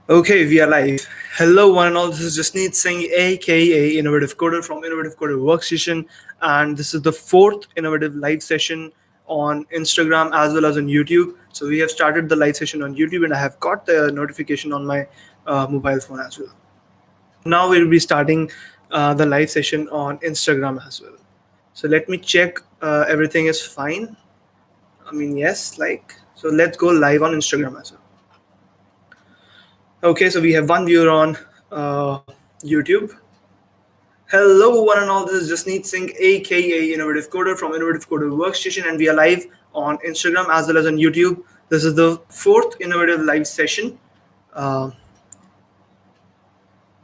Okay, we are live. Hello, one and all. This is Jasneet Singh, aka Innovative Coder from Innovative Coder Workstation, and this is the fourth innovative live session on Instagram as well as on YouTube. So we have started the live session on YouTube, and I have got the notification on my mobile phone as well. Now we'll be starting the live session on Instagram as well. So let me check everything is fine. I mean, yes, like so. Let's go live on Instagram as well. Okay, so we have one viewer on YouTube. Hello, one and all. This is Jasneet Singh, aka Innovative Coder from Innovative Coder Workstation, and we are live on Instagram as well as on YouTube. This is the fourth innovative live session. Uh,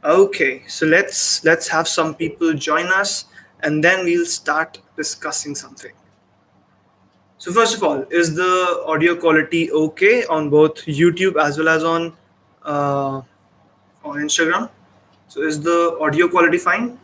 okay, so let's have some people join us, and then we'll start discussing something. So first of all, is the audio quality okay on both YouTube as well as uh, on Instagram? So is the audio quality fine?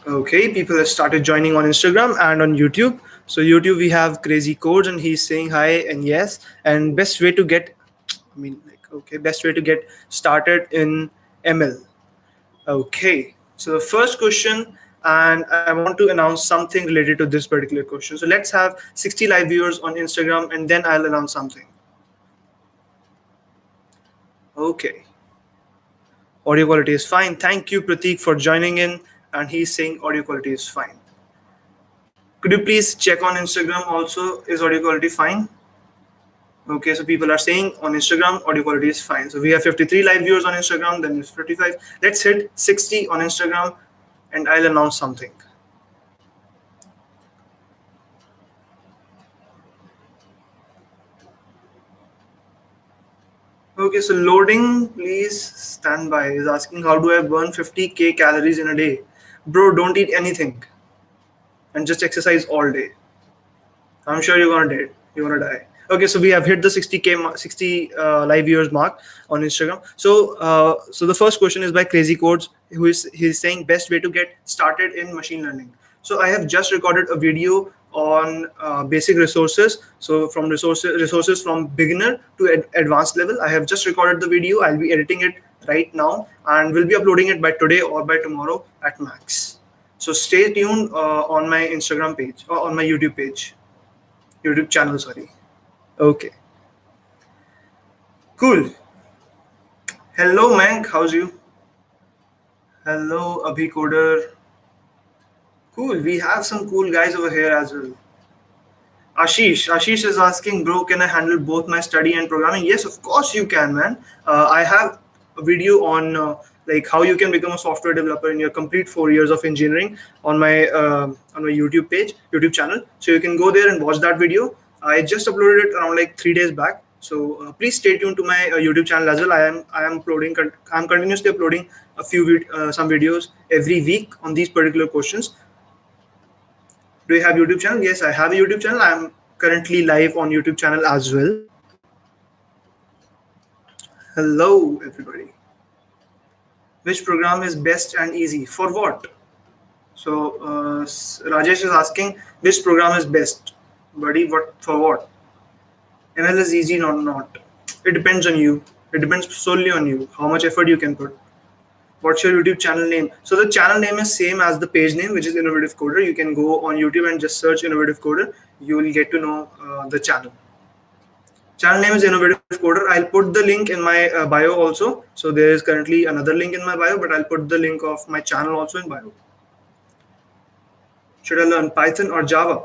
Okay, people have started joining on Instagram and on YouTube. So YouTube, we have Crazy Codes, and he's saying hi and yes. And best way to get, I mean, like, okay, best way to get started in ML. Okay, so the first question, and I want to announce something related to this particular question. So let's have 60 live viewers on Instagram, and then I'll announce something. Okay, audio quality is fine. Thank you, Pratik, for joining in. And he's saying audio quality is fine. Could you please check on Instagram also? Is audio quality fine? Okay, so people are saying on Instagram audio quality is fine. So we have 53 live viewers on Instagram, then it's 55. Let's hit 60 on Instagram and I'll announce something. Okay, so loading, please stand by. Is asking how do I burn 50k calories in a day? Bro, don't eat anything and just exercise all day. I'm sure you're gonna die. You're gonna die. Okay, so we have hit the 60 live viewers mark on Instagram. So the first question is by Crazy Codes, who is he's saying best way to get started in machine learning. So I have just recorded a video on basic resources. So from resources from beginner to advanced level. I have just recorded the video. I'll be editing it right now and we'll be uploading it by today or by tomorrow at max. So stay tuned on my Instagram page or on my YouTube channel, sorry. Okay. Cool. Hello, Mank. How's you? Hello, Abhi Coder. Cool. We have some cool guys over here as well. Ashish is asking, bro, can I handle both my study and programming? Yes, of course you can, man. I have a video on like how you can become a software developer in your complete 4 years of engineering on my YouTube channel. So you can go there and watch that video. I just uploaded it around like 3 days back. So please stay tuned to my YouTube channel as well. I'm continuously uploading some videos every week on these particular questions. Do you have YouTube channel? Yes, I have a YouTube channel. I'm currently live on YouTube channel as well. Hello, everybody. Which program is best and easy for what? So Rajesh is asking which program is best, buddy. What for what? ML is easy or not? It depends on you. It depends solely on you. How much effort you can put. What's your YouTube channel name? So the channel name is same as the page name, which is Innovative Coder. You can go on YouTube and just search Innovative Coder. You will get to know the channel. Channel name is Innovative Coder. I'll put the link in my bio also. So there is currently another link in my bio, but I'll put the link of my channel also in bio. Should I learn Python or Java?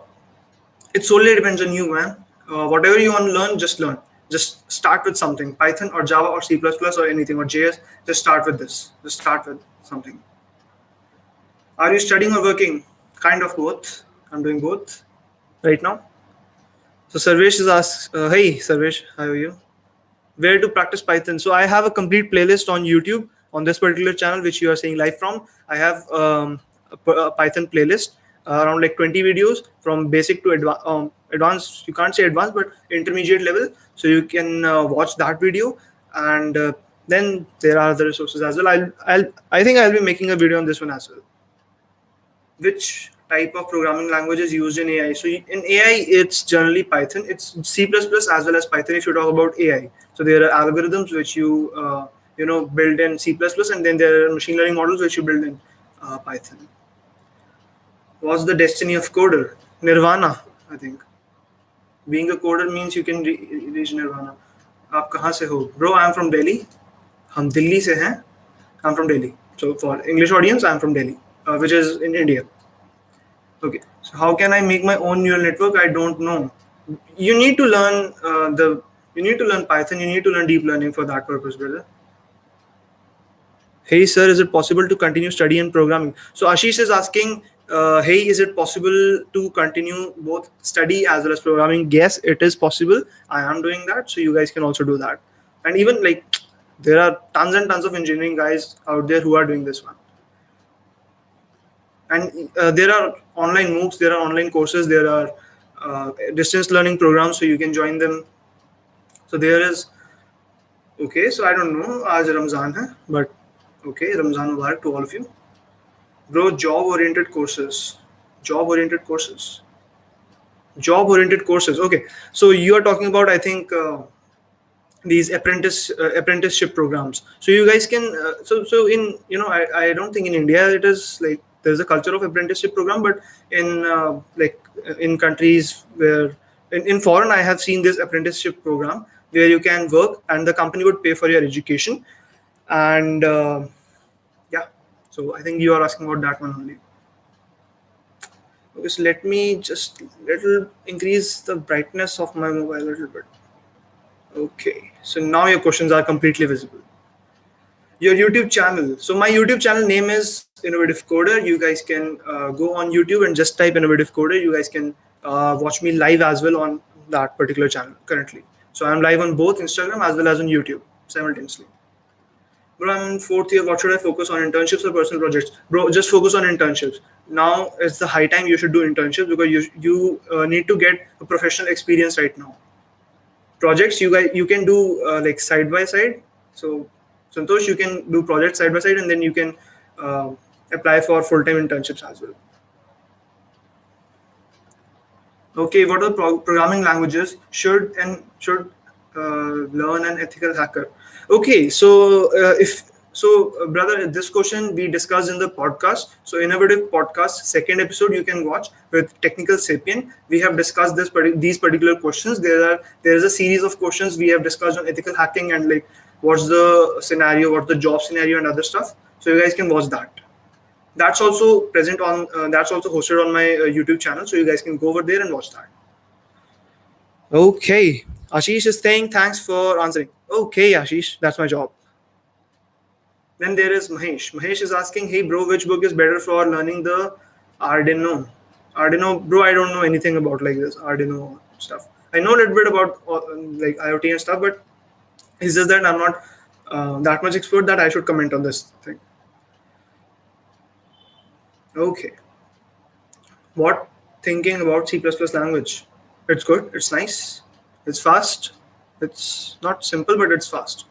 It solely depends on you, man. Whatever you want to learn, just learn. Just start with something, Python or Java or C++ or anything or JS. Just start with this. Just start with something. Are you studying or working? Kind of both. I'm doing both right now. So Sarvesh is asked, hey Sarvesh, how are you? Where to practice Python? So I have a complete playlist on YouTube on this particular channel, which you are seeing live from. I have a Python playlist around like 20 videos from basic to advanced. You can't say advanced, but intermediate level. So you can watch that video, and then there are other resources as well. I think I'll be making a video on this one as well. Which type of programming languages used in AI. So in AI, it's generally Python. It's C++ as well as Python if you talk about AI. So there are algorithms which you build in C++, and then there are machine learning models which you build in Python. What's the destiny of coder? Nirvana, I think. Being a coder means you can reach nirvana. आप कहाँ से हो? Bro, I'm from Delhi. हम दिल्ली से हैं. I'm from Delhi. So for English audience, I'm from Delhi, which is in India. Okay. So how can I make my own neural network? I don't know. You need to learn You need to learn Python. You need to learn deep learning for that purpose, brother. Hey sir, is it possible to continue study in programming? So Ashish is asking, hey, is it possible to continue both study as well as programming? Yes, it is possible. I am doing that, so you guys can also do that. And even like there are tons and tons of engineering guys out there who are doing this one. And there are online MOOCs, there are online courses, there are distance learning programs, so you can join them. So there is, okay, so I don't know, aaj Ramzan hai, but okay, Ramzan Mubarak to all of you. Bro, job-oriented courses. Job-oriented courses. Job-oriented courses. Okay, so you are talking about, I think, these apprenticeship programs. So you guys can, so in, I don't think in India it is like, there's a culture of apprenticeship program, but in in countries where, in foreign, I have seen this apprenticeship program where you can work and the company would pay for your education. And yeah, so I think you are asking about that one only. Okay, so let me just little increase the brightness of my mobile a little bit. Okay, so now your questions are completely visible. Your YouTube channel. So my YouTube channel name is Innovative Coder. You guys can go on YouTube and just type Innovative Coder. You guys can watch me live as well on that particular channel currently. So I'm live on both Instagram as well as on YouTube simultaneously. Bro, I'm in fourth year. What should I focus on, internships or personal projects? Bro, just focus on internships. Now it's the high time you should do internships because you need to get a professional experience right now. Projects you can do like side by side. So Santosh, you can do projects side by side, and then you can apply for full-time internships as well. Okay, what are programming languages should learn an ethical hacker? Okay, so brother, this question we discussed in the podcast. So Innovative Podcast second episode you can watch with Technical Sapien. We have discussed these particular questions. There is a series of questions we have discussed on ethical hacking and like what's the scenario, what's the job scenario and other stuff. So you guys can watch that. That's also present on that's also hosted on my YouTube channel, so you guys can go over there and watch that. Okay, Ashish is saying thanks for answering. Okay, Ashish, that's my job. Then there is Mahesh. Mahesh is asking, hey bro, which book is better for learning the Arduino? Bro, I don't know anything about like this Arduino stuff. I know a little bit about like IoT and stuff, but it's just that I'm not that much expert that I should comment on this thing. Okay. What thinking about C++ language? It's good. It's nice. It's fast. It's not simple, but it's fast.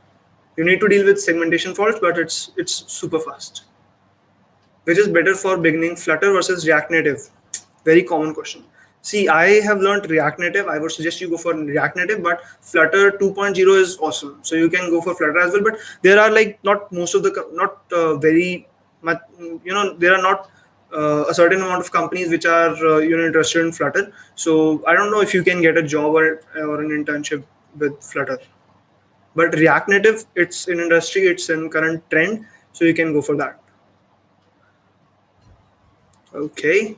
You need to deal with segmentation faults, but it's super fast. Which is better for beginning, Flutter versus React Native? Very common question. See, I have learned React Native. I would suggest you go for React Native, but Flutter 2.0 is awesome. So you can go for Flutter as well. But there are like not most of the very much, there are not a certain amount of companies which are interested in Flutter. So I don't know if you can get a job or an internship with Flutter. But React Native, it's in industry, it's in current trend, so you can go for that. Okay.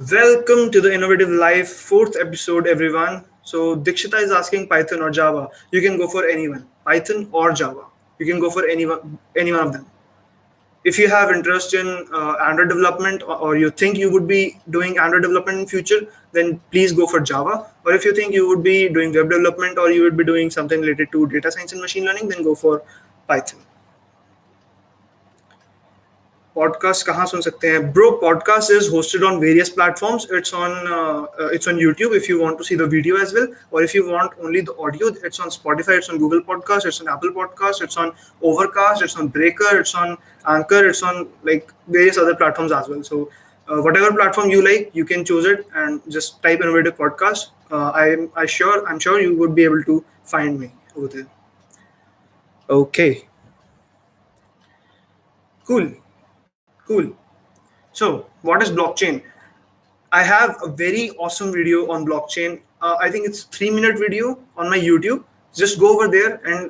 Welcome to the Innovative Life 4th episode, everyone. So Dikshita is asking Python or Java. You can go for anyone, Python or Java. You can go for any one of them. If you have interest in Android development, or you think you would be doing Android development in future, then please go for Java. Or if you think you would be doing web development, or you would be doing something related to data science and machine learning, then go for Python. Podcast कहाँ सुन सकते हैं? Bro, podcast is hosted on various platforms. It's on YouTube if you want to see the video as well, or if you want only the audio, it's on Spotify, it's on Google Podcast, it's on Apple Podcast, it's on Overcast, it's on Breaker, it's on Anchor, it's on like various other platforms as well. So whatever platform you like, you can choose it and just type Innovative Podcast. I'm sure you would be able to find me over there. Okay, cool. So what is blockchain? I have a very awesome video on blockchain. I think it's 3-minute video on my YouTube. Just go over there and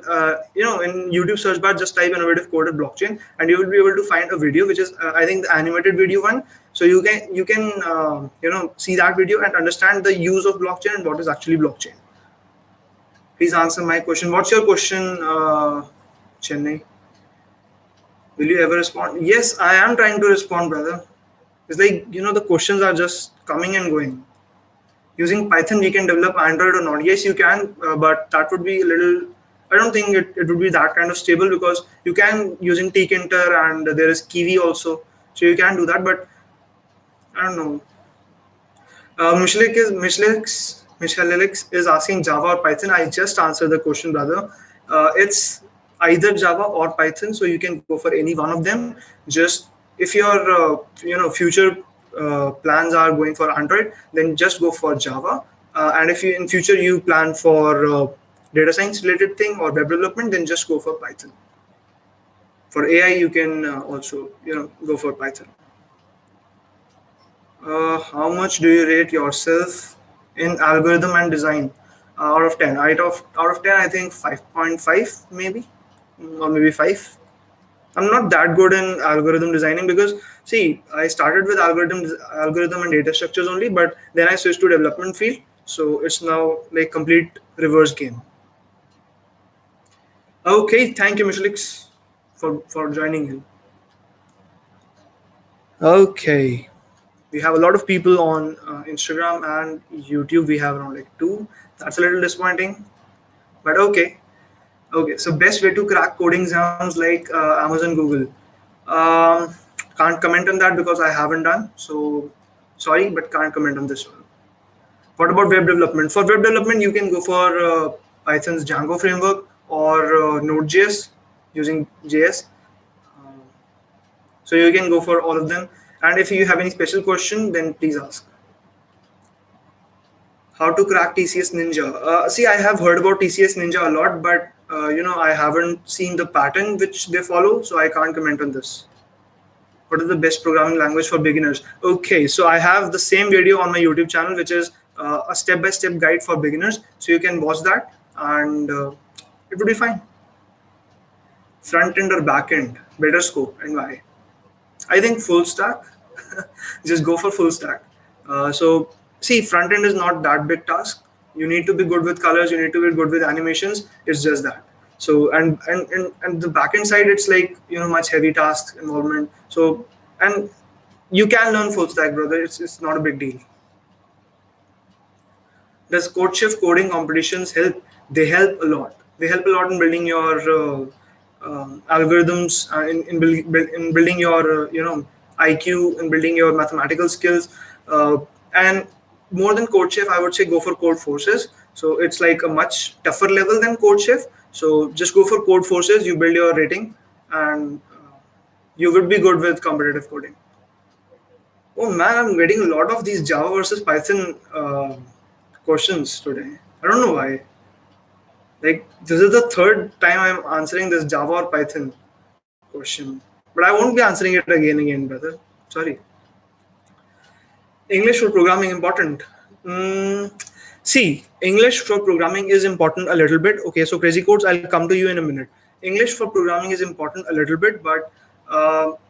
in YouTube search bar, just type innovative coded blockchain, and you will be able to find a video which is I think the animated video one. So you can see that video and understand the use of blockchain and what is actually blockchain. Please answer my question. What's your question, Chennai? Will you ever respond? Yes, I am trying to respond, brother. It's like, the questions are just coming and going. Using Python, we can develop Android or not? Yes, you can, but that would be a little, I don't think it would be that kind of stable, because you can using tkinter and there is Kiwi also. So you can do that, but I don't know. Michelix is asking Java or Python. I just answered the question, brother. It's either Java or Python, so you can go for any one of them. Just if your future plans are going for Android, then just go for Java. And if you in future you plan for data science related thing or web development, then just go for Python. For AI, you can also go for Python. How much do you rate yourself in algorithm and design out of 10? Out of 10, I think 5.5 maybe, or maybe 5. I'm not that good in algorithm designing, because see, I started with algorithm and data structures only, but then I switched to development field. So it's now like complete reverse game. Okay, thank you, Michelix, for joining in. Okay, we have a lot of people on Instagram and YouTube. We have around like 2. That's a little disappointing, but okay. Okay, so best way to crack coding exams like Amazon, Google. Can't comment on that because I haven't done. So sorry, but can't comment on this one. What about web development? For web development, you can go for Python's Django framework or Node.js using JS. So you can go for all of them. And if you have any special question, then please ask. How to crack TCS Ninja? See, I have heard about TCS Ninja a lot, but I haven't seen the pattern which they follow, so I can't comment on this. What is the best programming language for beginners? Okay, so I have the same video on my YouTube channel, which is a step-by-step guide for beginners. So you can watch that, and it would be fine. Front end or back end, better scope, and why? I think full stack. Just go for full stack. So see, front end is not that big task. You need to be good with colors. You need to be good with animations. It's just that. So and the backend side, it's like much heavy tasks involvement. So and you can learn full stack, brother. It's not a big deal. Does CodeShift coding competitions help? They help a lot. They help a lot in building your algorithms, in building your IQ, in building your mathematical skills, and more than CodeShift, I would say go for Code Forces. So it's like a much tougher level than CodeShift. So just go for Code Forces. You build your rating, and you would be good with competitive coding. Oh man, I'm getting a lot of these Java versus Python questions today. I don't know why. Like, this is the third time I'm answering this Java or Python question, but I won't be answering it again, brother. Sorry. English for programming important. See, English for programming is important a little bit. Okay, so crazy codes, I'll come to you in a minute. English for programming is important a little bit, but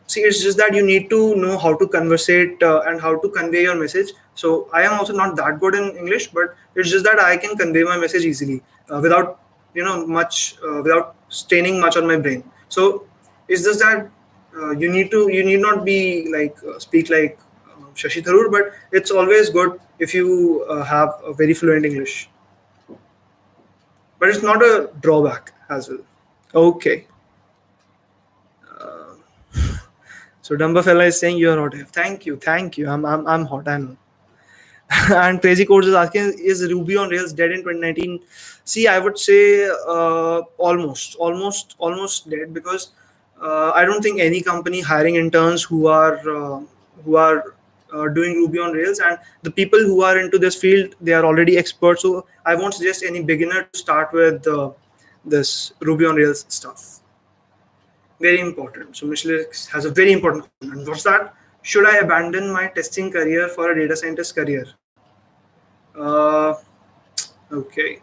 see, it's just that you need to know how to conversate and how to convey your message. So I am also not that good in English, but it's just that I can convey my message easily without without straining much on my brain. So it's just that you need not be like speak like Shashi Tharoor, but it's always good if you have a very fluent English. But it's not a drawback as well. Okay. So Dumba fella is saying you're hot. Thank you, thank you. I'm hot. I know. And Crazy Codes is asking, is Ruby on Rails dead in 2019? See, I would say almost dead, because I don't think any company hiring interns who are doing Ruby on Rails, and the people who are into this field, they are already experts. So I won't suggest any beginner to start with this Ruby on Rails stuff. Very important. So Michelle has a very important question. And what's that? Should I abandon my testing career for a data scientist career? Uh, okay.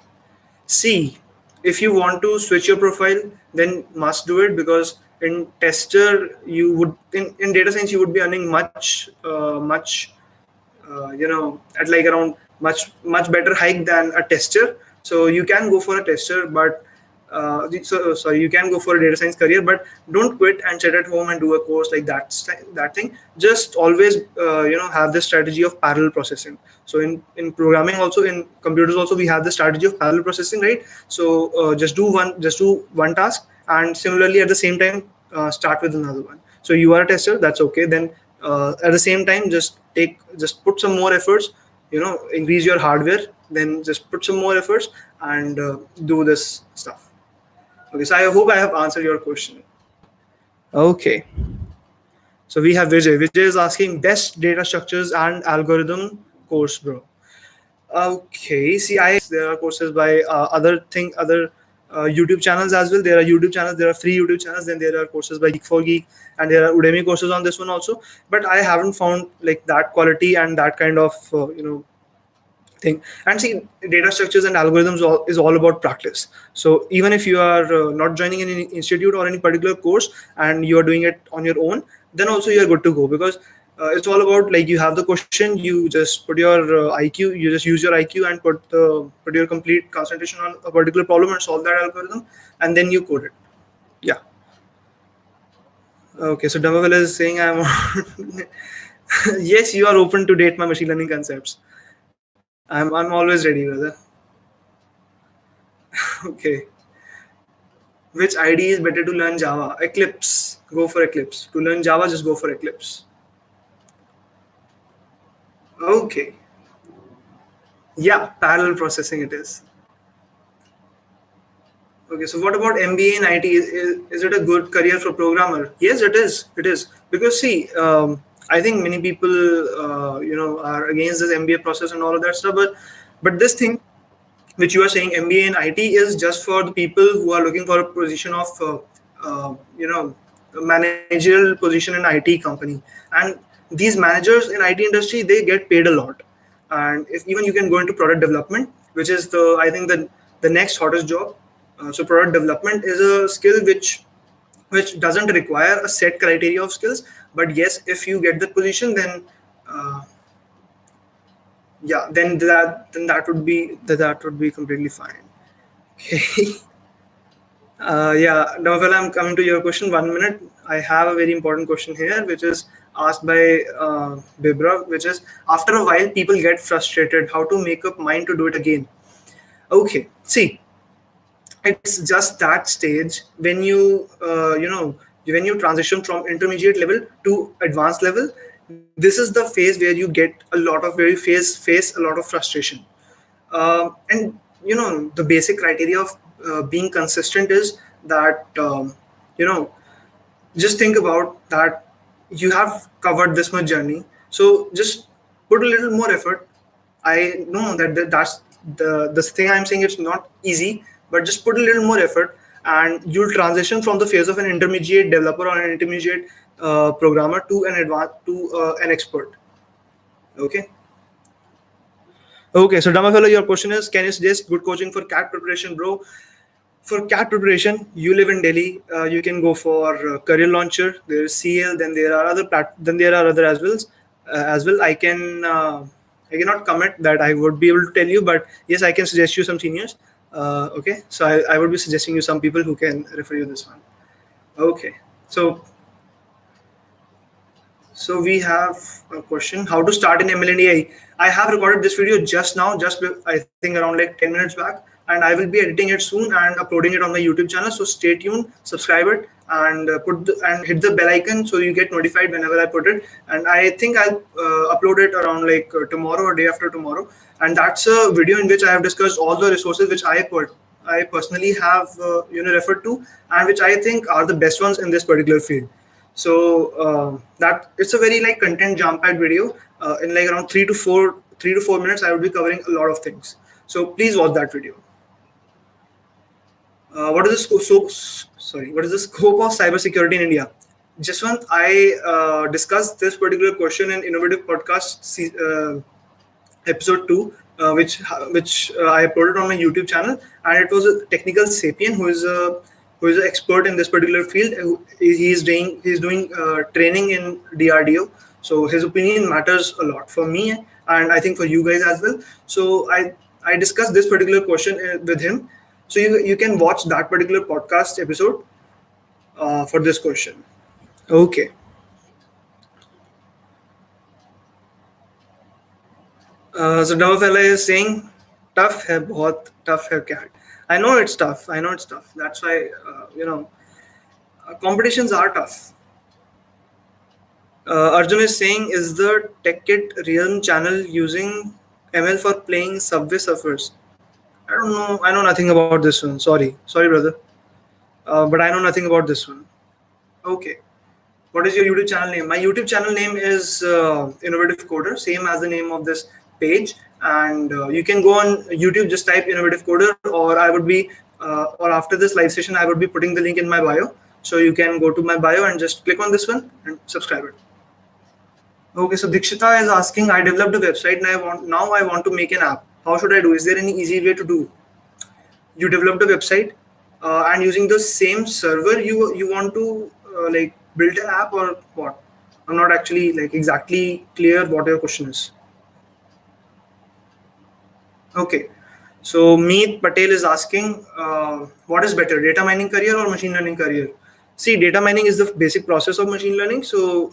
See, if you want to switch your profile, then must do it, because in tester you would in data science you would be earning much at like around much better hike than a tester. So you can go for a tester, but sorry, you can go for a data science career, but don't quit and sit at home and do a course like that thing. Just always have the strategy of parallel processing. So in programming also, in computers also, we have the strategy of parallel processing, right? So just do one task, and similarly at the same time start with another one. So you are a tester, that's okay. Then at the same time, just put some more efforts, increase your hardware, then just put some more efforts and do this stuff. Okay, so I hope I have answered your question. Okay, so we have Vijay. Vijay is asking best data structures and algorithm course, bro. Okay, see, there are courses by other YouTube channels as well. There are YouTube channels, there are free YouTube channels, then there are courses by Geek4Geek, and there are Udemy courses on this one also. But I haven't found like that quality and that kind of thing. And see, data structures and algorithms is all about practice. So even if you are not joining any institute or any particular course, and you are doing it on your own, then also you are good to go, because it's all about, like, you have the question, you just put your IQ, you just use your IQ and put your complete concentration on a particular problem and solve that algorithm, and then you code it. Yeah. Okay, so Damavel is saying I'm yes, you are open to date my machine learning concepts. I'm always ready, brother. Okay. Which IDE is better to learn Java? Eclipse. Go for Eclipse. To learn Java, just go for Eclipse. Okay. Yeah, parallel processing it is. Okay, so what about MBA in IT? Is it a good career for programmer? Yes, it is. It is, because see, I think many people, are against this MBA process and all of that stuff. But this thing, which you are saying, MBA in IT, is just for the people who are looking for a position of, managerial position in IT company. And these managers in IT industry, they get paid a lot. And if even you can go into product development, which is I think the next hottest job. So product development is a skill which doesn't require a set criteria of skills. But yes, if you get that position, then yeah, then that would be completely fine. Okay. Yeah, Naval, I'm coming to your question. 1 minute. I have a very important question here, which is asked by Bibra, which is, after a while, people get frustrated. How to make up mind to do it again? Okay. See, it's just that stage when when you transition from intermediate level to advanced level. This is the phase where you get a lot of very face a lot of frustration. And the basic criteria of being consistent is that you know just think about that you have covered this much journey, so just put a little more effort. I know that's the thing I'm saying, it's not easy, but just put a little more effort, and you'll transition from the phase of an intermediate developer or an intermediate programmer to an advanced to an expert. Okay. Okay, so Damafellow, your question is, can you suggest good coaching for CAT preparation, bro? For CAT preparation, you live in Delhi. You can go for Career Launcher. There is CL. Then there are then there are other as well. I cannot commit that I would be able to tell you, but yes, I can suggest you some seniors. Okay, so I would be suggesting you some people who can refer you this one. Okay, so we have a question: how to start in ML and AI? I have recorded this video just now, I think around like 10 minutes back. and I will be editing it soon and uploading it on my YouTube channel. So stay tuned, subscribe it, and and hit the bell icon so you get notified whenever I put it. And I think I'll upload it around like tomorrow or day after tomorrow. And that's a video in which I have discussed all the resources which I personally have referred to, and which I think are the best ones in this particular field. So that it's a very like content jam-packed video. In like around 3 to 4 minutes, I will be covering a lot of things. So please watch that video. What is the what is the scope of cybersecurity in India? Jaswant, I discussed this particular question in Innovative Podcast episode 2, which I uploaded on my YouTube channel, and it was a technical sapien who is an expert in this particular field. He's doing training in DRDO, so his opinion matters a lot for me, and I think for you guys as well. So I discussed this particular question with him. So you can watch that particular podcast episode for this question. Okay. So Dava fella is saying, tough hai, bahut tough hai cat. I know it's tough. That's why, competitions are tough. Arjun is saying, is the TechKit Realm channel using ML for playing Subway Surfers? I don't know. I know nothing about this one. Sorry, brother. But I know nothing about this one. Okay. What is your YouTube channel name? My YouTube channel name is Innovative Coder, same as the name of this page. And you can go on YouTube, just type Innovative Coder, or or after this live session, I would be putting the link in my bio. So you can go to my bio and just click on this one and subscribe it. Okay, so Dikshita is asking, I developed a website and I want to make an app. How should I do? Is there any easy way to do? You developed a website and using the same server, you want to like build an app or what? I'm not actually like exactly clear what your question is. Okay, so Meet Patel is asking, what is better, data mining career or machine learning career? See, data mining is the basic process of machine learning. So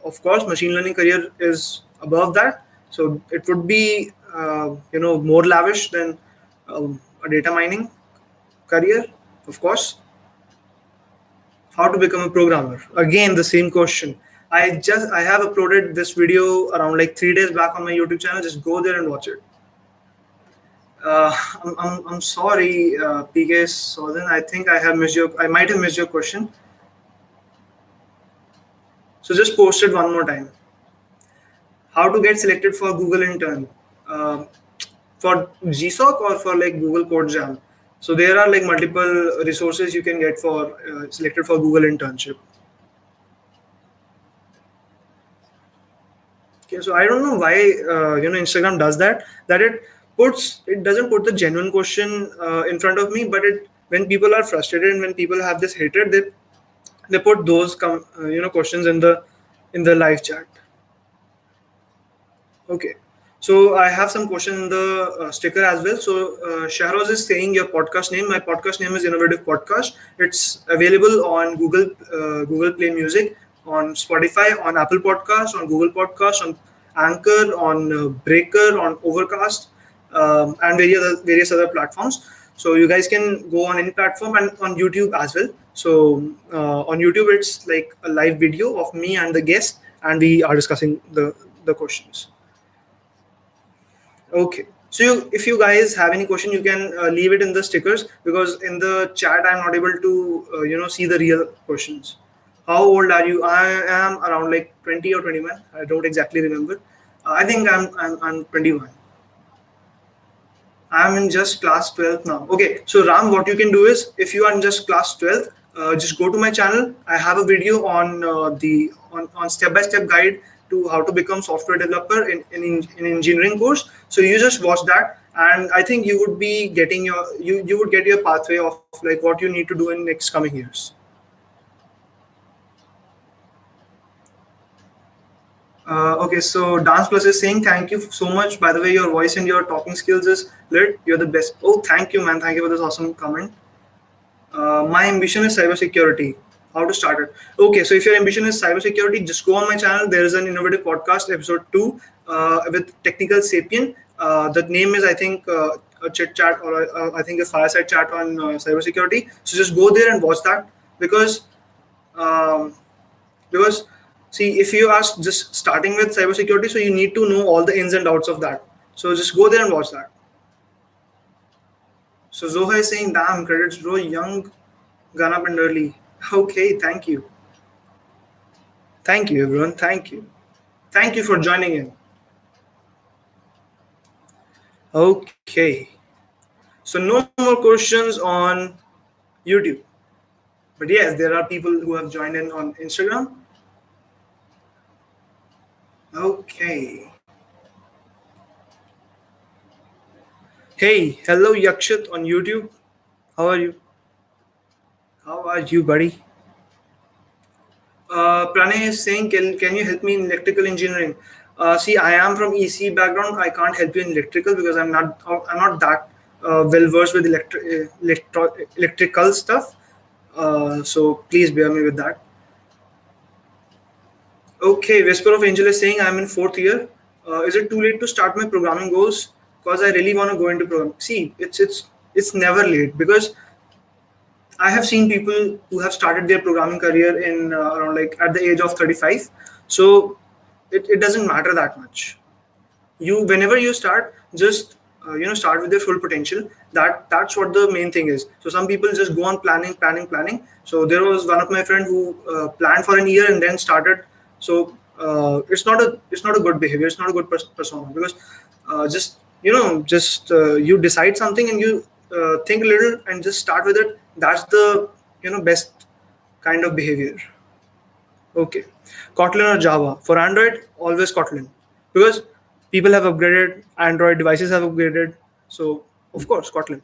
of course, machine learning career is above that. So it would be more lavish than a data mining career, of course. How to become a programmer? Again, the same question. I have uploaded this video around like 3 days back on my YouTube channel. Just go there and watch it. I'm sorry, PK Southern. I think I might have missed your question. So just post it one more time. How to get selected for Google intern? For GSOC or for like Google Code Jam? So there are like multiple resources you can get for selected for Google internship. Okay, so I don't know why Instagram does that. That it doesn't put the genuine question in front of me, but when people are frustrated and when people have this hatred, they put those questions in the live chat. Okay. So I have some questions in the sticker as well. So Shahroz is saying your podcast name. My podcast name is Innovative Podcast. It's available on Google Play Music, on Spotify, on Apple Podcasts, on Google Podcasts, on Anchor, on Breaker, on Overcast, and various other platforms. So you guys can go on any platform and on YouTube as well. So on YouTube, it's like a live video of me and the guest, and we are discussing the questions. Okay, so if you guys have any question, you can leave it in the stickers, because in the chat I'm not able to see the real questions. How old are you? I am around like 20 or 21. I don't exactly remember. I think I'm 21. I'm in just class 12th now. Okay, so Ram, what you can do is, if you are in just class 12th, just go to my channel. I have a video on on step-by-step guide to how to become software developer in engineering course. So you just watch that, and I think you would be getting you would get your pathway of like what you need to do in next coming years. Okay, so Dance Plus is saying, thank you so much. By the way, your voice and your talking skills is lit. You're the best. Oh, thank you, man. Thank you for this awesome comment. My ambition is cybersecurity. How to start it? Okay, so if your ambition is cybersecurity, just go on my channel. There is an Innovative Podcast episode 2 with Technical Sapien. The name is, I think, a chit chat or I think a fireside chat on cybersecurity. So just go there and watch that because um, because see, if you ask just starting with cybersecurity, so you need to know all the ins and outs of that. So just go there and watch that. So Zoha is saying, damn, credits bro, young, gone up and early. Okay, thank you. Thank you, everyone. Thank you. Thank you for joining in. Okay. So no more questions on YouTube. But yes, there are people who have joined in on Instagram. Okay. Hey, hello Yakshit on YouTube. How are you? How are you, buddy? Pranay is saying, can you help me in electrical engineering? See, I am from EC background. I can't help you in electrical because I'm not that well versed with electrical stuff. So please bear me with that. Okay, Whisper of Angel is saying I'm in fourth year. Is it too late to start my programming goals? Because I really want to go into programming. See, it's never late because I have seen people who have started their programming career in around like at the age of 35. So it doesn't matter that much. You whenever you start, just start with your full potential. That's what the main thing is. So some people just go on planning. So there was one of my friend who planned for an year and then started. So it's not a good behavior. It's not a good persona because just you decide something and you think a little and just start with it. That's the best kind of behavior. Okay. Kotlin or Java? For Android, always Kotlin. Because people have upgraded, Android devices have upgraded. So, of course, Kotlin.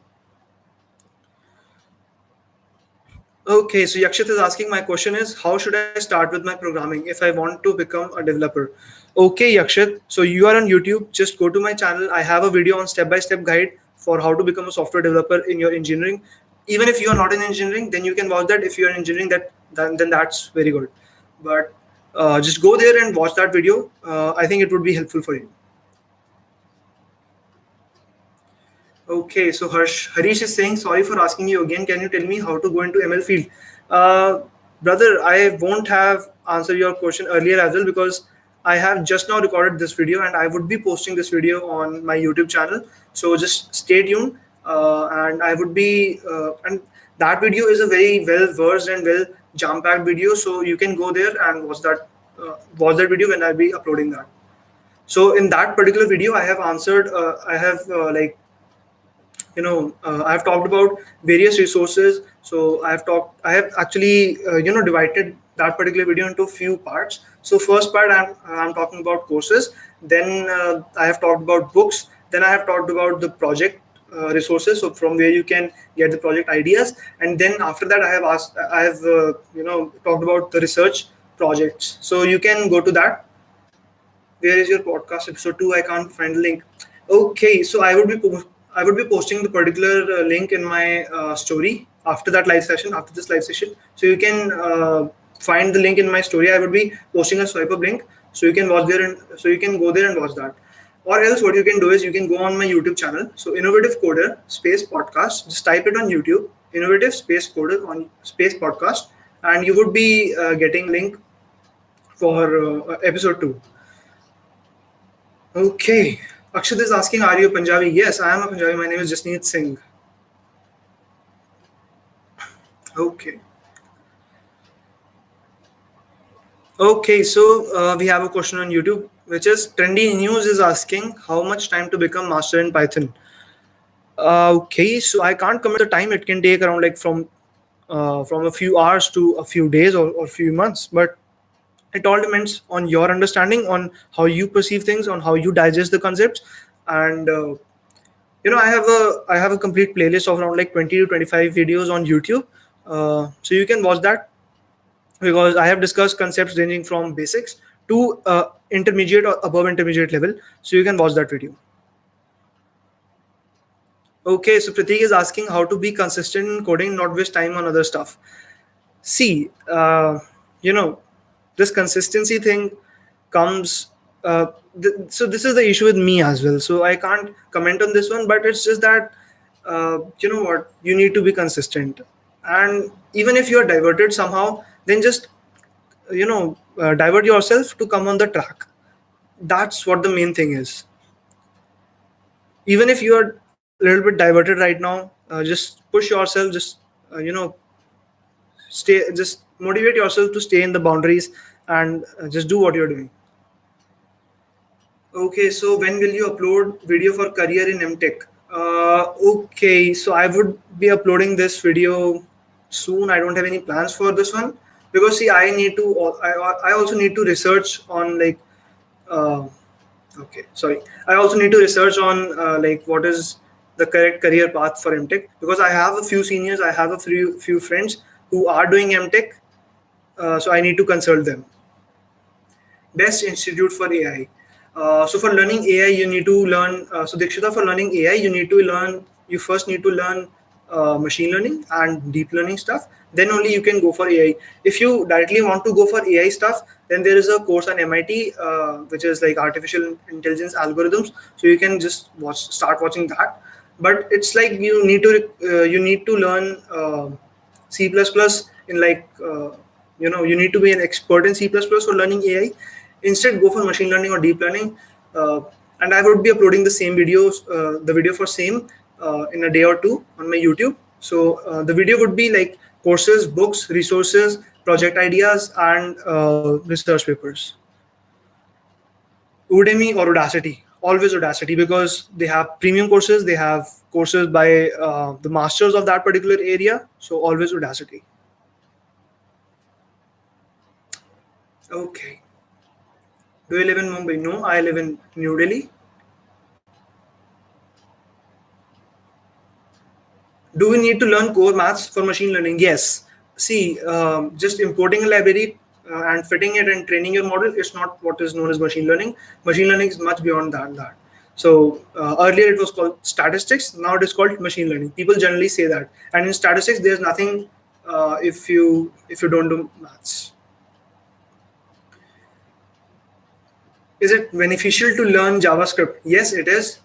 Okay, so Yakshit is asking, my question is, how should I start with my programming if I want to become a developer? Okay, Yakshit, so you are on YouTube, just go to my channel. I have a video on step-by-step guide for how to become a software developer in your engineering. Even if you are not in engineering, then you can watch that. If you are in engineering, then that's very good. But just go there and watch that video. I think it would be helpful for you. Okay, so Harish is saying, sorry for asking you again. Can you tell me how to go into ML field? Uh, Brother, I won't have answered your question earlier as well because I have just now recorded this video and I would be posting this video on my YouTube channel. So just stay tuned, and I would be and that video is a very well versed and well jam packed video. So you can go there and watch that video when I'll be uploading that. So in that particular video, I have answered. I have I've talked about various resources. So I have actually divided that particular video into few parts. So first part, I'm talking about courses, then I have talked about books, then I have talked about the project resources, so from where you can get the project ideas, and then after that I have talked about the research projects. So you can go to that. Where is your podcast episode 2? I can't find the link. Okay, so I would be posting the particular link in my story after that live session, after this live session. So you can find the link in my story. I would be posting a swipe up link, so you can watch there and so you can go there and watch that. Or else, what you can do is you can go on my YouTube channel. So Innovative Coder space podcast. Just type it on YouTube. Innovative space coder on space podcast, and you would be getting link for episode 2. Okay. Akshat is asking, are you a Punjabi? Yes, I am a Punjabi. My name is Jasneet Singh. Okay. Okay, so we have a question on YouTube, which is Trendy News is asking, how much time to become master in Python? Okay, so I can't commit the time. It can take around like from a few hours to a few days or a few months, but it all depends on your understanding, on how you perceive things, on how you digest the concepts, and I have a complete playlist of around like 20 to 25 videos on YouTube, so you can watch that because I have discussed concepts ranging from basics to intermediate or above intermediate level, so you can watch that video. Okay, so Pratik is asking how to be consistent in coding, not waste time on other stuff. See, this consistency thing comes So this is the issue with me as well. So I can't comment on this one, but it's just that you know what, you need to be consistent, and even if you are diverted somehow, then just divert yourself to come on the track. That's what the main thing is. Even if you are a little bit diverted right now, just push yourself, just stay, just motivate yourself to stay in the boundaries, and just do what you're doing. Okay, so when will you upload video for career in MTech? Okay, so I would be uploading this video soon. I don't have any plans for this one because see, I need to. I also need to research on like. Uh, okay, sorry. I also need to research on like what is the correct career path for MTech, because I have a few seniors. I have a few friends who are doing MTech, so I need to consult them. Best institute for AI. So for learning AI, you need to learn. So Dikshita, for learning AI, you need to learn. You first need to learn machine learning and deep learning stuff. Then only you can go for AI. If you directly want to go for AI stuff, then there is a course on MIT, which is like artificial intelligence algorithms. So you can just start watching that. But it's like you need to learn C++ in like you need to be an expert in C++ for learning AI. Instead, go for machine learning or deep learning. Uh, and I would be uploading the same videos, the video for same in a day or two on my YouTube. So the video would be like courses, books, resources, project ideas, and research papers. Udemy or Audacity? Always Audacity, because they have premium courses. They have courses by the masters of that particular area. So always Audacity. Okay. Do you live in Mumbai? No, I live in New Delhi. Do we need to learn core maths for machine learning? Yes. See, just importing a library and fitting it and training your model is not what is known as machine learning. Machine learning is much beyond that. So earlier it was called statistics. Now it is called machine learning. People generally say that. And in statistics, there's nothing if you don't do maths. Is it beneficial to learn JavaScript? Yes, it is.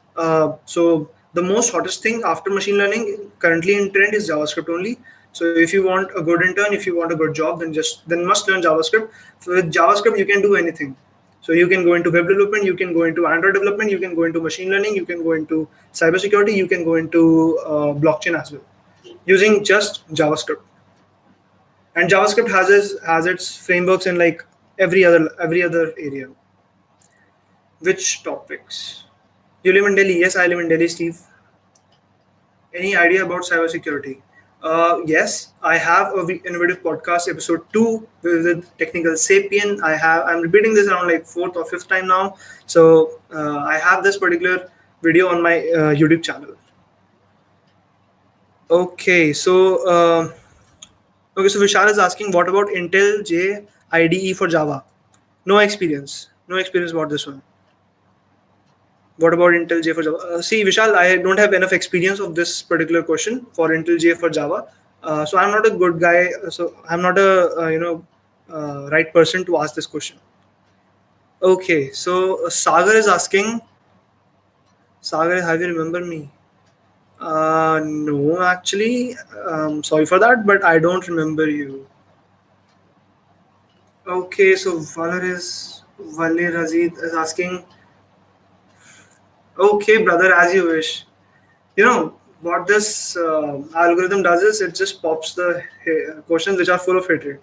So the most hottest thing after machine learning currently in trend is JavaScript only. So if you want a good intern, if you want a good job, then must learn JavaScript. So with JavaScript, you can do anything. So you can go into web development, you can go into Android development, you can go into machine learning, you can go into cybersecurity, you can go into blockchain as well, using just JavaScript. And JavaScript has its frameworks in like every other area. Which topics? You live in Delhi? Yes, I live in Delhi, Steve. Any idea about cybersecurity? Yes, I have a innovative podcast episode 2 with technical sapien. I'm repeating this around like fourth or fifth time now. So I have this particular video on my YouTube channel. Okay, so Vishal is asking, what about Intel J IDE for Java? No experience. No experience about this one. What about Intel J for Java? See, Vishal, I don't have enough experience of this particular question for Intel J for Java. So I'm not a good guy. So I'm not a right person to ask this question. Okay, so Sagar is asking. Sagar, have you remember me? No, actually, sorry for that, but I don't remember you. Okay, so Valer Razid is asking. Okay, brother, as you wish. What this algorithm does is it just pops the questions which are full of hatred.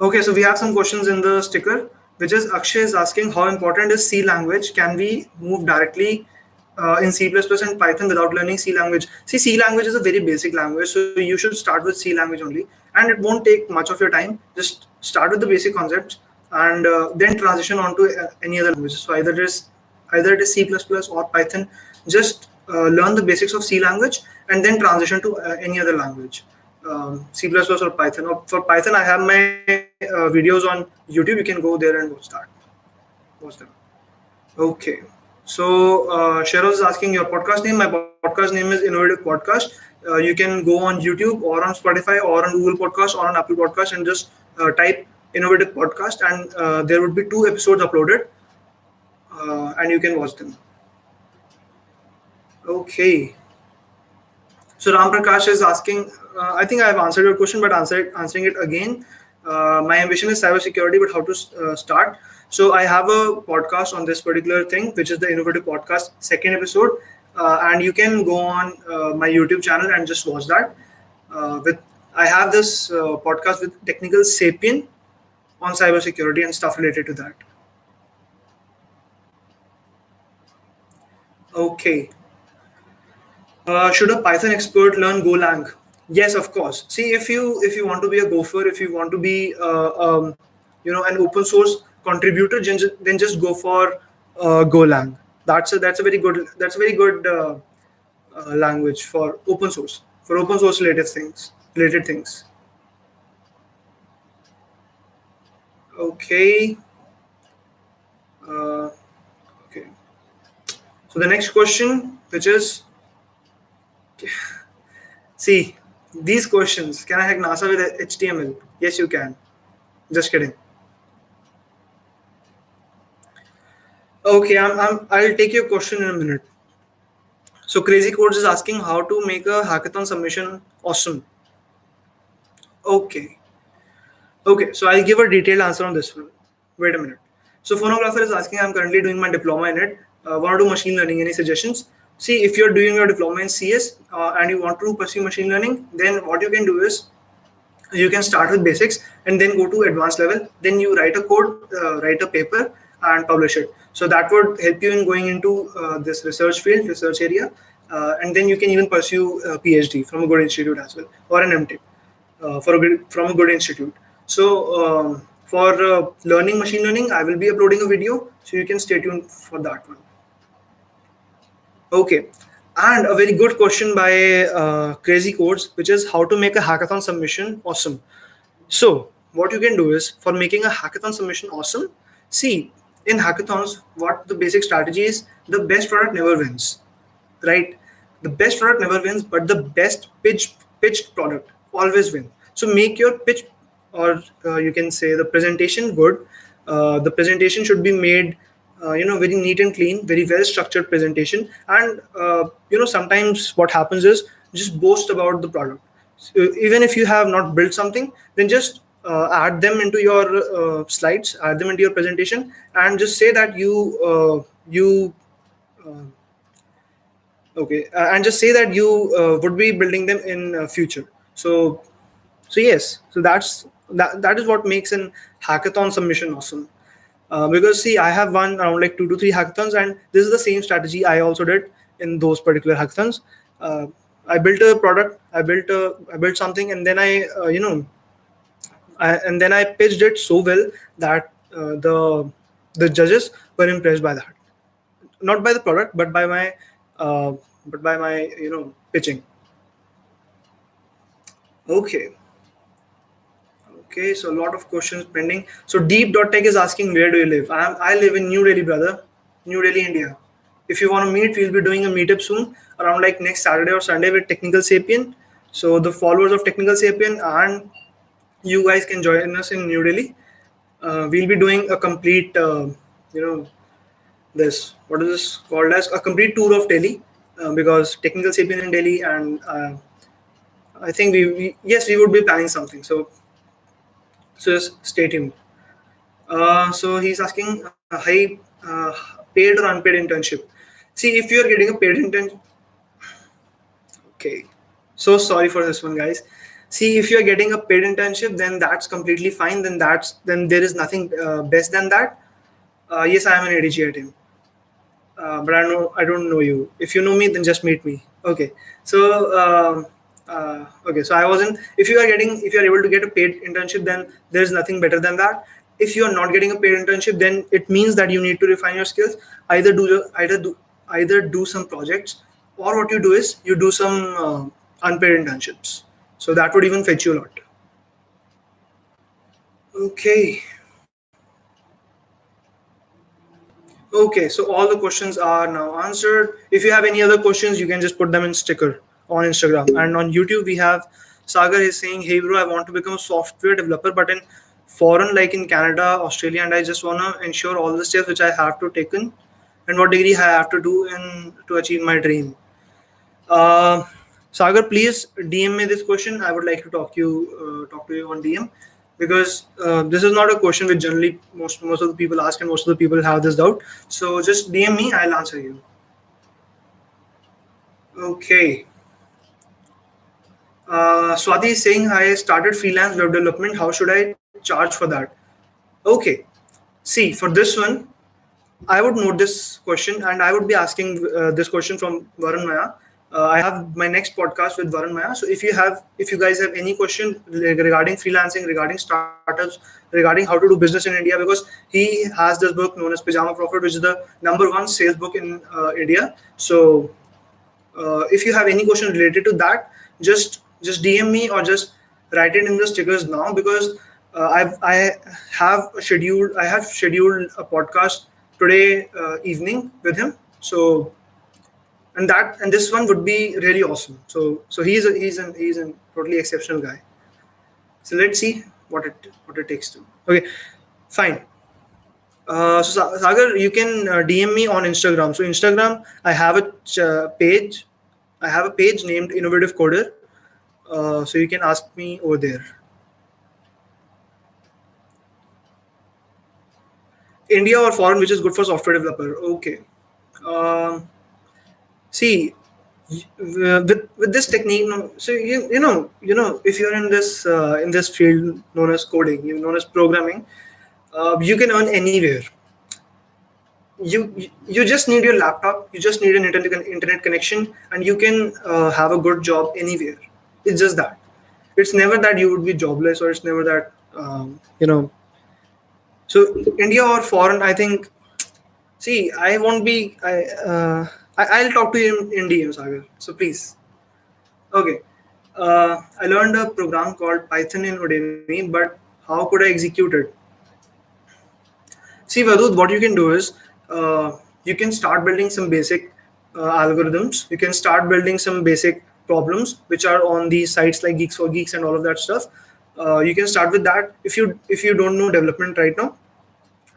Okay, so we have some questions in the sticker, which is Akshay is asking, how important is C language? Can we move directly in C++ and Python without learning C language? See, C language is a very basic language, so you should start with C language only, and it won't take much of your time. Just start with the basic concepts and then transition on to any other language. So either it is C++ or Python. Just learn the basics of C language and then transition to any other language. C++ or Python. For Python, I have my videos on YouTube. You can go there and watch them. Okay. So Sheroz is asking your podcast name. My podcast name is Innovative Podcast. You can go on YouTube or on Spotify or on Google Podcast or on Apple Podcast and just type innovative podcast, and there would be 2 episodes uploaded, and you can watch them. Okay. So Ram Prakash is asking, I think I have answered your question, but answering it again. My ambition is cybersecurity, but how to start? So I have a podcast on this particular thing, which is the Innovative Podcast, second episode, and you can go on my YouTube channel and just watch that. With I have this podcast with Technical Sapien on cybersecurity and stuff related to that. Okay. Should a Python expert learn Golang? Yes, of course. See, if you want to be a gopher, if you want to be an open source contributor, then just go for Golang. That's a very good language for open source related things. Okay. Uh, okay. So the next question, which is, see, these questions, can I hack NASA with HTML? Yes, you can. Just kidding. Okay, I'll take your question in a minute. So Crazy Codes is asking how to make a hackathon submission awesome. Okay. Okay, so I'll give a detailed answer on this one. Wait a minute. So Phonographer is asking, I'm currently doing my diploma in it. Want to do machine learning? Any suggestions? See, if you're doing your diploma in CS and you want to pursue machine learning, then what you can do is you can start with basics and then go to advanced level. Then you write a code, write a paper, and publish it. So that would help you in going into this research area, and then you can even pursue a PhD from a good institute as well, or an MTech from a good institute. So for learning machine learning, I will be uploading a video, so you can stay tuned for that one. Okay, and a very good question by Crazy Codes, which is how to make a hackathon submission awesome. So what you can do is, for making a hackathon submission awesome, see, in hackathons, what the basic strategy is, the best product never wins, right? The best product never wins, but the best pitched product always wins. So make your pitch, or you can say the presentation, good. The presentation should be made very neat and clean, very well structured presentation. And sometimes what happens is, just boast about the product. So even if you have not built something, then just add them into your slides, add them into your presentation, and just say that and just say that you would be building them in future. So yes, so that is what makes an hackathon submission awesome. Because see, I have won around like 2 to 3 hackathons, and this is the same strategy I also did in those particular hackathons. I built a product, I built something, and then and then I pitched it so well that the judges were impressed by that, not by the product, but by my pitching. Okay. Okay, so a lot of questions pending. So Deep.tech is asking, where do you live? I live in New Delhi, brother. New Delhi, India. If you want to meet, we'll be doing a meetup soon, around like next Saturday or Sunday, with Technical Sapien. So the followers of Technical Sapien and you guys can join us in New Delhi. We'll be doing a complete, this, what is this called as? A complete tour of Delhi, because Technical Sapien in Delhi, and I think we would be planning something. So just stay tuned. So he's asking, high paid or unpaid internship. See, if you're getting a paid internship, okay. So sorry for this one, guys. See, if you're getting a paid internship, then that's completely fine. Then there is nothing best than that. Yes, I am an ADG team. But I don't know you. If you know me, then just meet me. Okay. So so I wasn't. If you are able to get a paid internship, then there is nothing better than that. If you are not getting a paid internship, then it means that you need to refine your skills. Either do some projects, or what you do is you do some unpaid internships. So that would even fetch you a lot. Okay. Okay, so all the questions are now answered. If you have any other questions, you can just put them in sticker on Instagram. And on YouTube, we have Sagar is saying, hey bro, I want to become a software developer, but in foreign, like in Canada, Australia, and I just want to ensure all the steps which I have to take in and what degree I have to do in to achieve my dream. Uh, Sagar, please DM me this question. I would like to talk to you on DM, because this is not a question which generally most of the people ask, and most of the people have this doubt. So just DM me. I'll answer you. Okay. Swati is saying, I started freelance web development. How should I charge for that? Okay. See, for this one, I would note this question, and I would be asking this question from Varun Maya. I have my next podcast with Varun Maya. So if you guys have any question regarding freelancing, regarding startups, regarding how to do business in India, because he has this book known as Pajama Profit, which is the #1 sales book in India. So if you have any question related to that, just DM me or just write it in the stickers now, because I have scheduled a podcast today evening with him. So and this one would be really awesome. So he's a totally exceptional guy. So let's see what it takes to. Okay, fine. So Sagar, you can DM me on Instagram. So Instagram, I have a page. I have a page named Innovative Coder. So you can ask me over there. India or foreign, which is good for software developer? Okay. Um, See, with this technique, no, so if you're in this field known as coding, known as programming, you can earn anywhere. You just need your laptop, you just need an internet connection, and you can have a good job anywhere. It's just that. It's never that you would be jobless, or it's never that so India or foreign, I think. See, I won't be. I'll talk to you in DM, Sagar. So please. Okay. I learned a program called Python in Udemy, but how could I execute it? See, Vadut, what you can do is you can start building some basic algorithms. You can start building some basic problems which are on these sites like Geeks for Geeks and all of that stuff. You can start with that if you don't know development right now.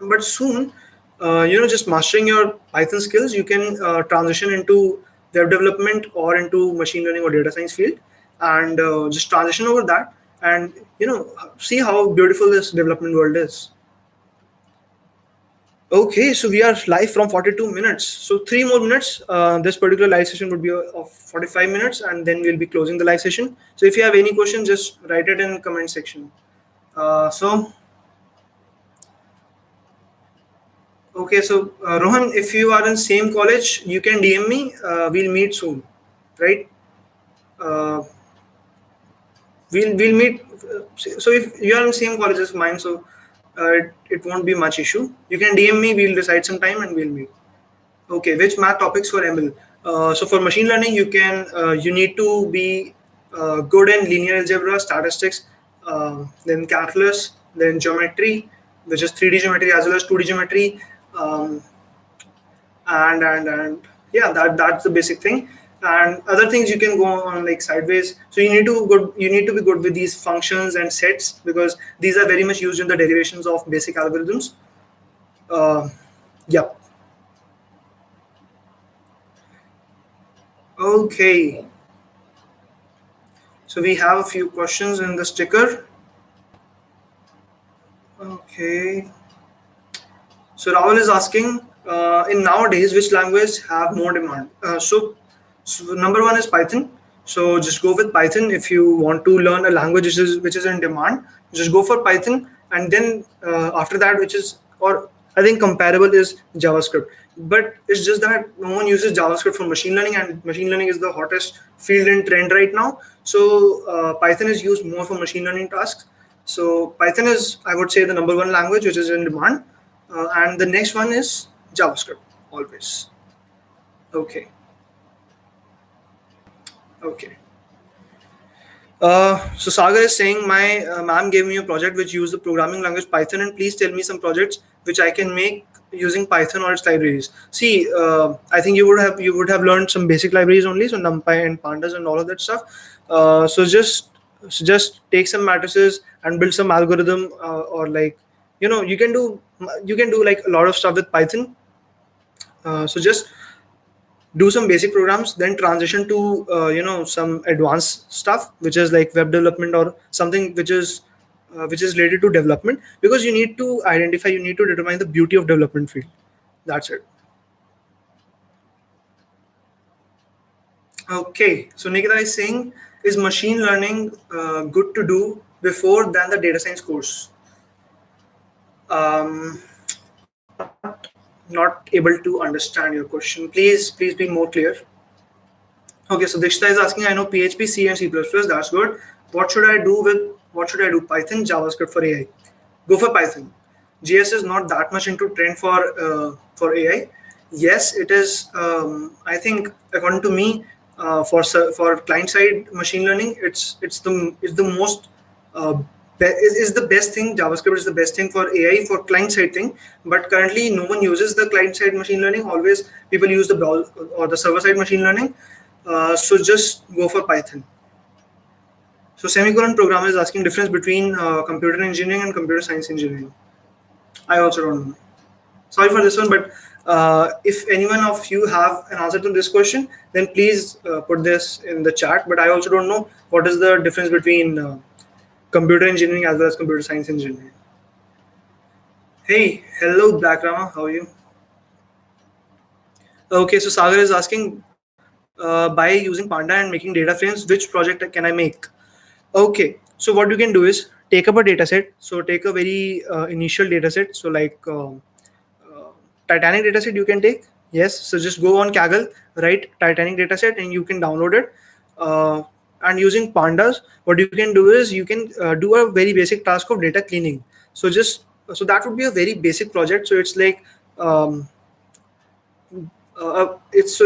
But soon, just mastering your Python skills, you can transition into web development or into machine learning or data science field, and just transition over that, and see how beautiful this development world is. Okay, so we are live from 42 minutes. So 3 more minutes. This particular live session would be of 45 minutes, and then we'll be closing the live session. So if you have any questions, just write it in comment section. So okay, so Rohan, if you are in same college, you can DM me. We'll meet soon, right? Uh, we'll meet. So if you are in same college as mine, so it won't be much issue. You can DM me. We'll decide some time and we'll meet. Okay, which math topics for ML? So for machine learning, you need to be good in linear algebra, statistics, then calculus, then geometry, which is 3D geometry as well as 2D geometry, um, and yeah, that's the basic thing. And other things you can go on like sideways. So you need to be good with these functions and sets, because these are very much used in the derivations of basic algorithms. Uh, yeah. Okay. So we have a few questions in the sticker. Okay. So Rahul is asking, in nowadays, which language have more demand? So number 1 is Python. So just go with Python if you want to learn a language which is in demand. Just go for Python, and then after that, or I think comparable is JavaScript. But it's just that no one uses JavaScript for machine learning, and machine learning is the hottest field in trend right now. So Python is used more for machine learning tasks. So Python is, I would say, the number 1 language which is in demand, and the next one is JavaScript always. Okay. Okay. So Sagar is saying, my ma'am gave me a project which used the programming language Python, and please tell me some projects which I can make using Python or its libraries. See, I think you would have learned some basic libraries only, so NumPy and Pandas and all of that stuff. So just So just take some matrices and build some algorithm, or like, you can do like a lot of stuff with Python. So just do some basic programs, then transition to some advanced stuff, which is like web development or something which is related to development, because you need to determine the beauty of development field. That's it. Okay, so Nikita is saying, is machine learning good to do before than the data science course? Not able to understand your question. Please be more clear. Okay, so Dikshita is asking, I know PHP, C, and C++. That's good. What should I do? Python, JavaScript for AI. Go for Python. JS is not that much into trend for AI. Yes, it is. I think according to me, for client side machine learning, it's the most is the best thing. JavaScript is the best thing for AI for client side thing. But currently, no one uses the client side machine learning. Always people use the browser or the server side machine learning. So just go for Python. So semicolon programmer is asking difference between computer engineering and computer science engineering. I also don't know. Sorry for this one, but if anyone of you have an answer to this question, then please put this in the chat. But I also don't know what is the difference between computer engineering as well as computer science engineering. Hey, hello Black Rama, how are you? Okay, so Sagar is asking, by using Panda and making data frames, which project can I make? Okay, so what you can do is take up a data set. So take a very initial data set. So like Titanic dataset you can take. Yes, so just go on Kaggle, write Titanic dataset, and you can download it. And using pandas, what you can do is you can do a very basic task of data cleaning. So that would be a very basic project. So it's like it's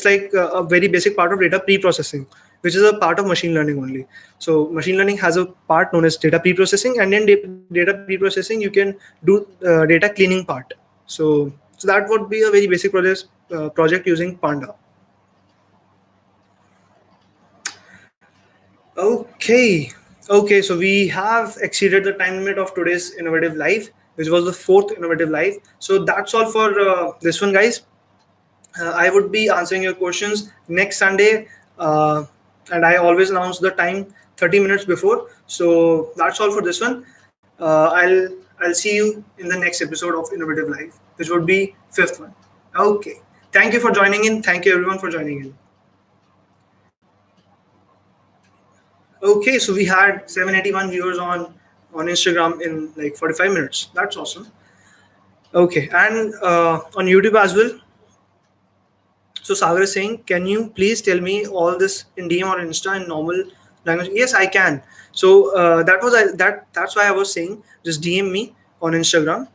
like a very basic part of data pre-processing, which is a part of machine learning only. So machine learning has a part known as data pre-processing, and in data pre-processing you can do data cleaning part. So that would be a very basic project using Panda. Okay, so we have exceeded the time limit of today's innovative live, which was the fourth innovative live. So that's all for this one, guys. I would be answering your questions next Sunday, and I always announce the time 30 minutes before. So that's all for this one. I'll see you in the next episode of Innovative Live, which would be fifth one. Okay. Thank you for joining in. Thank you everyone for joining in. Okay, so we had 781 viewers on Instagram in like 45 minutes. That's awesome. Okay, and on YouTube as well. So Sagar is saying, can you please tell me all this in DM or Insta in normal language? Yes, I can. So that's why I was saying just DM me on Instagram.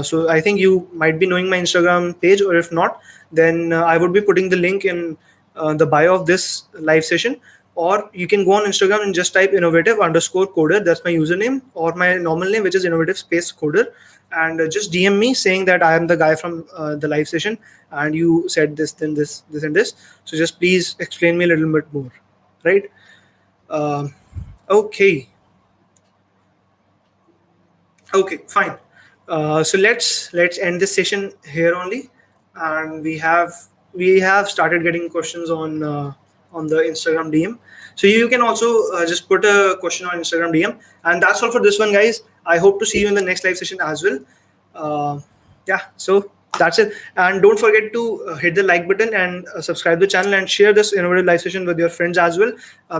So I think you might be knowing my Instagram page, or if not, then I would be putting the link in the bio of this live session. Or you can go on Instagram and just type innovative_coder. That's my username, or my normal name, which is innovative space coder. And just DM me saying that I am the guy from the live session, and you said this, then this, and this. So just please explain me a little bit more, right? Okay, fine. So let's end this session here only, and we have started getting questions on the Instagram DM. So you can also just put a question on Instagram DM, and that's all for this one, guys. I hope to see you in the next live session as well. Yeah, so that's it, and don't forget to hit the like button and subscribe the channel, and share this innovative live session with your friends as well,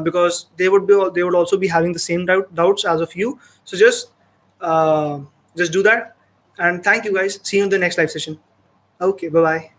because they would also be having the same doubts as of you. So just do that, and thank you guys. See you in the next live session. Okay, bye bye.